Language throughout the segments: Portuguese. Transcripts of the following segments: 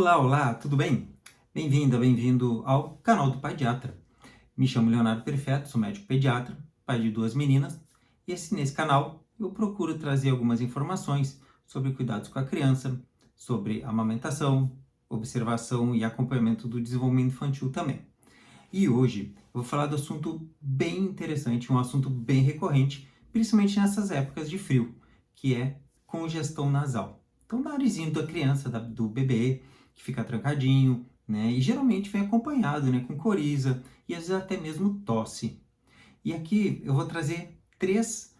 Olá, olá, tudo bem? Bem-vinda, bem-vindo ao canal do Pediatra. Me chamo Leonardo Perfeto, sou médico pediatra, pai de duas meninas, e nesse canal eu procuro trazer algumas informações sobre cuidados com a criança, sobre amamentação, observação e acompanhamento do desenvolvimento infantil também. E hoje eu vou falar do assunto bem interessante, um assunto bem recorrente, principalmente nessas épocas de frio, que é congestão nasal. Então, o narizinho da criança, do bebê, que fica trancadinho, né? E geralmente vem acompanhado, né, com coriza e às vezes até mesmo tosse. E aqui eu vou trazer três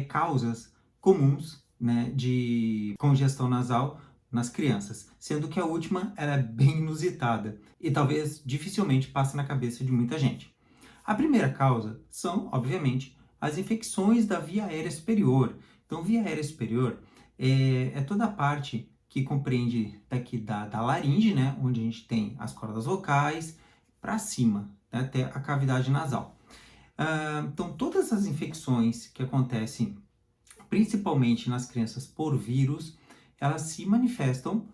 causas comuns, né, de congestão nasal nas crianças, sendo que a última ela é bem inusitada e talvez dificilmente passe na cabeça de muita gente. A primeira causa são, obviamente, as infecções da via aérea superior. Então, via aérea superior é toda a parte que compreende daqui da laringe, né, onde a gente tem as cordas vocais, para cima, né, até a cavidade nasal. Então, todas as infecções que acontecem, principalmente nas crianças por vírus, elas se manifestam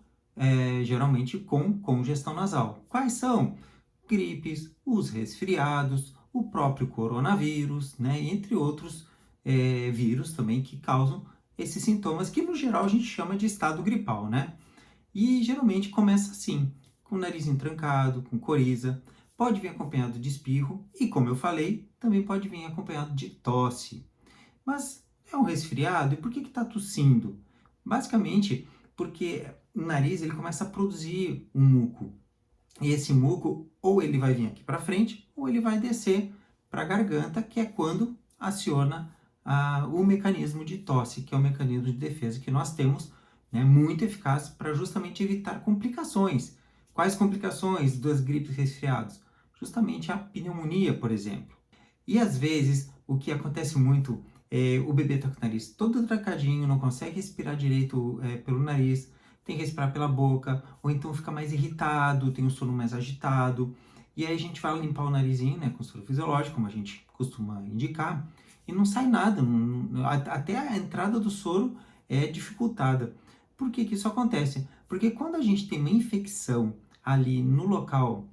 geralmente com congestão nasal. Quais são? Gripes, os resfriados, o próprio coronavírus, né, entre outros vírus também que causam esses sintomas que no geral a gente chama de estado gripal, né? E geralmente começa assim, com o narizinho trancado, com coriza, pode vir acompanhado de espirro e, como eu falei, também pode vir acompanhado de tosse. Mas é um resfriado e por que está tossindo? Basicamente porque o nariz ele começa a produzir um muco. E esse muco ou ele vai vir aqui para frente ou ele vai descer para a garganta, que é quando aciona o mecanismo de tosse, que é o mecanismo de defesa que nós temos, né, muito eficaz para justamente evitar complicações. Quais complicações das gripes e resfriados? Justamente a pneumonia, por exemplo. E às vezes o que acontece muito é o bebê está com o nariz todo trancadinho, não consegue respirar direito pelo nariz, tem que respirar pela boca, ou então fica mais irritado, tem o sono mais agitado. E aí a gente vai limpar o narizinho, né, com soro fisiológico, como a gente costuma indicar, e não sai nada, até a entrada do soro é dificultada. Por que que isso acontece? Porque quando a gente tem uma infecção ali no local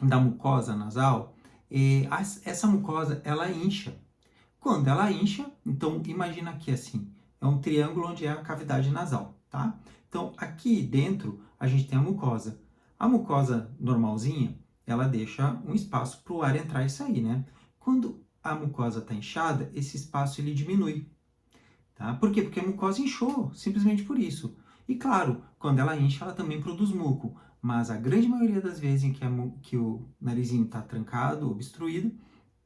da mucosa nasal, essa mucosa ela incha. Quando ela incha, então imagina aqui assim, é um triângulo onde é a cavidade nasal, tá? Então aqui dentro a gente tem a mucosa. A mucosa normalzinha, ela deixa um espaço para o ar entrar e sair, né? Quando a mucosa está inchada, esse espaço ele diminui, tá? Por quê? Porque a mucosa inchou, simplesmente por isso. E claro, quando ela incha, ela também produz muco, mas a grande maioria das vezes em que o narizinho está trancado, obstruído,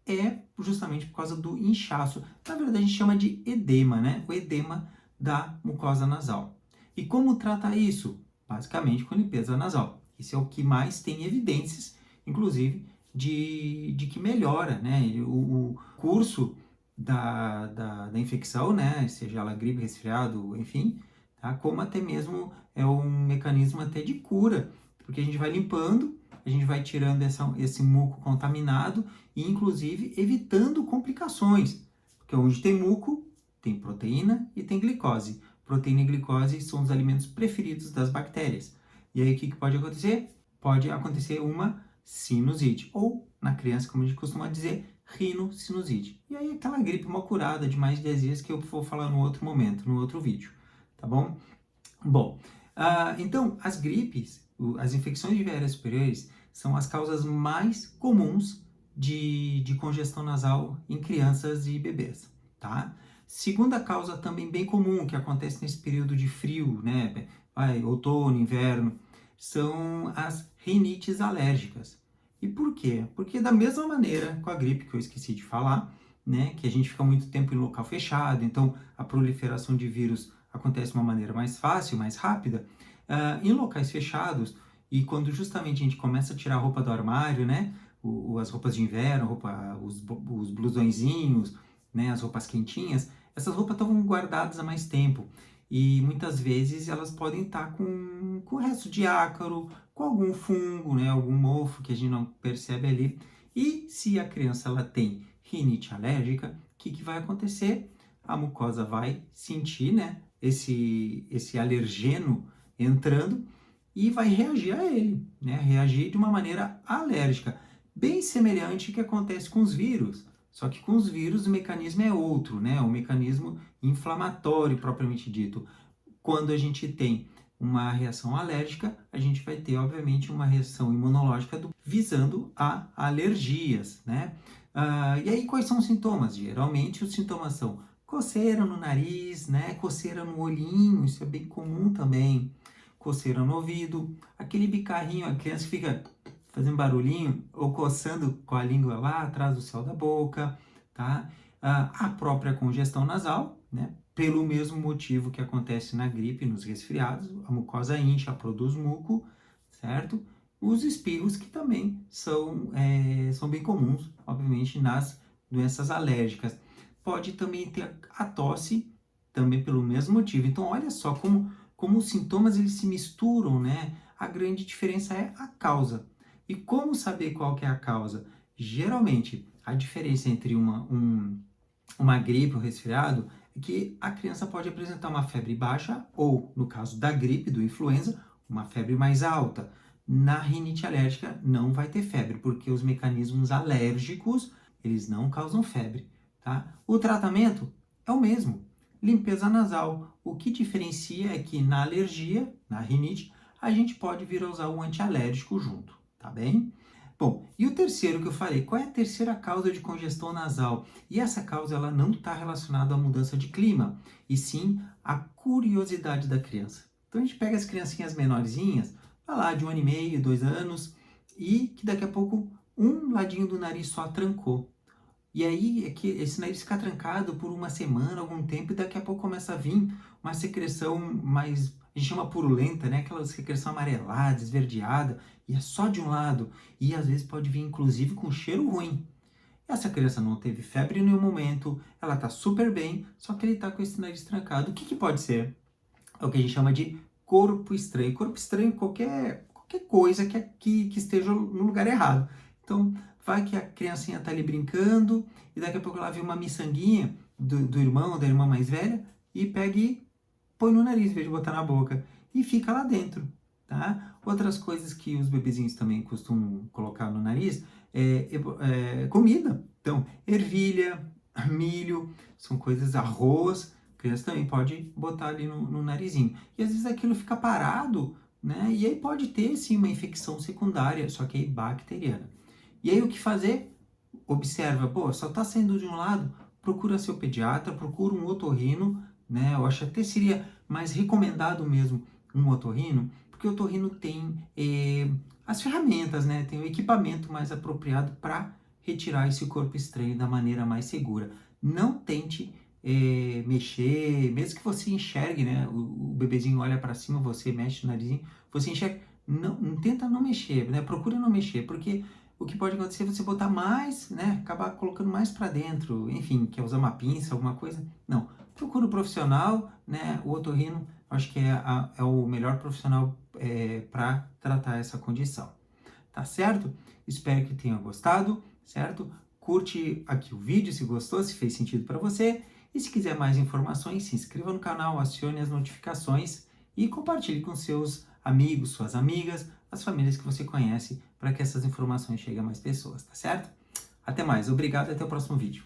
é justamente por causa do inchaço. Na verdade, a gente chama de edema, né? O edema da mucosa nasal. E como trata isso? Basicamente com limpeza nasal. Isso é o que mais tem evidências, inclusive, de que melhora, né? O curso da infecção, né? Seja ela gripe, resfriado, enfim, tá? Como até mesmo é um mecanismo até de cura, porque a gente vai limpando, a gente vai tirando esse muco contaminado e, inclusive, evitando complicações. Porque onde tem muco, tem proteína e tem glicose. Proteína e glicose são os alimentos preferidos das bactérias. E aí, o que pode acontecer? Pode acontecer uma sinusite, ou, na criança, como a gente costuma dizer, rinocinusite. E aí, aquela gripe mal curada de mais de 10 dias que eu vou falar no outro momento, no outro vídeo, tá bom? Bom, então, as gripes, as infecções de vias superiores, são as causas mais comuns de congestão nasal em crianças e bebês, tá? Segunda causa também bem comum, que acontece nesse período de frio, né? Outono, inverno, são as rinites alérgicas. E por quê? Porque da mesma maneira com a gripe, que eu esqueci de falar, né? Que a gente fica muito tempo em local fechado, então a proliferação de vírus acontece de uma maneira mais fácil, mais rápida, em locais fechados, e quando justamente a gente começa a tirar a roupa do armário, né, as roupas de inverno, os blusõezinhos, né, as roupas quentinhas, essas roupas estão guardadas há mais tempo, e muitas vezes elas podem estar com resto de ácaro, com algum fungo, né, algum mofo que a gente não percebe ali, e se a criança ela tem rinite alérgica, o que vai acontecer? A mucosa vai sentir, né, esse alergeno entrando e vai reagir a ele, né? Reagir de uma maneira alérgica, bem semelhante ao que acontece com os vírus. Só que com os vírus o mecanismo é outro, né? O mecanismo inflamatório propriamente dito. Quando a gente tem uma reação alérgica, a gente vai ter, obviamente, uma reação imunológica visando a alergias, né? E aí, quais são os sintomas? Geralmente, os sintomas são coceira no nariz, né? Coceira no olhinho, isso é bem comum também. Coceira no ouvido, aquele bicarrinho, a criança fica fazendo barulhinho ou coçando com a língua lá atrás do céu da boca, tá? A própria congestão nasal, né? Pelo mesmo motivo que acontece na gripe, nos resfriados, a mucosa incha, produz muco, certo? Os espirros que também são bem comuns, obviamente, nas doenças alérgicas. Pode também ter a tosse, também pelo mesmo motivo. Então, olha só como os sintomas eles se misturam, né? A grande diferença é a causa. E como saber qual que é a causa? Geralmente, a diferença entre uma gripe ou resfriado é que a criança pode apresentar uma febre baixa ou, no caso da gripe, do influenza, uma febre mais alta. Na rinite alérgica não vai ter febre, porque os mecanismos alérgicos, eles não causam febre, tá? O tratamento é o mesmo, limpeza nasal. O que diferencia é que na alergia, na rinite, a gente pode vir a usar o antialérgico junto, tá bem? Bom, e o terceiro que eu falei, qual é a terceira causa de congestão nasal? E essa causa ela não está relacionada à mudança de clima, e sim à curiosidade da criança. Então a gente pega as criancinhas menorzinhas, vai lá de 1 ano e meio, 2 anos, e que daqui a pouco um ladinho do nariz só trancou. E aí é que esse nariz fica trancado por uma semana, algum tempo, e daqui a pouco começa a vir uma secreção mais, a gente chama purulenta, né? Aquela secreção amarelada, esverdeada, e é só de um lado. E às vezes pode vir, inclusive, com cheiro ruim. Essa criança não teve febre em nenhum momento, ela tá super bem, só que ele tá com esse nariz trancado. O que que pode ser? É o que a gente chama de corpo estranho. Corpo estranho é qualquer coisa que esteja no lugar errado. Então, vai que a criancinha tá ali brincando e daqui a pouco ela vê uma miçanguinha do irmão, da irmã mais velha e pega e põe no nariz, em vez de botar na boca. E fica lá dentro, tá? Outras coisas que os bebezinhos também costumam colocar no nariz é comida. Então, ervilha, milho, são coisas, arroz, a criança também pode botar ali no narizinho. E às vezes aquilo fica parado, né? E aí pode ter sim uma infecção secundária, só que aí bacteriana. E aí o que fazer? Observa, pô, só tá saindo de um lado, procura seu pediatra, procura um otorrino, né? Eu acho até seria mais recomendado mesmo um otorrino, porque o otorrino tem as ferramentas, né? Tem o equipamento mais apropriado para retirar esse corpo estranho da maneira mais segura. Não tente mexer, mesmo que você enxergue, né? O bebezinho olha para cima, você mexe o narizinho, você enxerga, não tenta não mexer, né? Procura não mexer, porque o que pode acontecer é você botar mais, né? Acabar colocando mais para dentro, enfim, quer usar uma pinça, alguma coisa. Não, procura o profissional, né? O otorrino, acho que é o melhor profissional para tratar essa condição. Tá certo? Espero que tenha gostado, certo? Curte aqui o vídeo se gostou, se fez sentido para você. E se quiser mais informações, se inscreva no canal, acione as notificações e compartilhe com seus amigos, suas amigas, as famílias que você conhece, para que essas informações cheguem a mais pessoas, tá certo? Até mais, obrigado e até o próximo vídeo.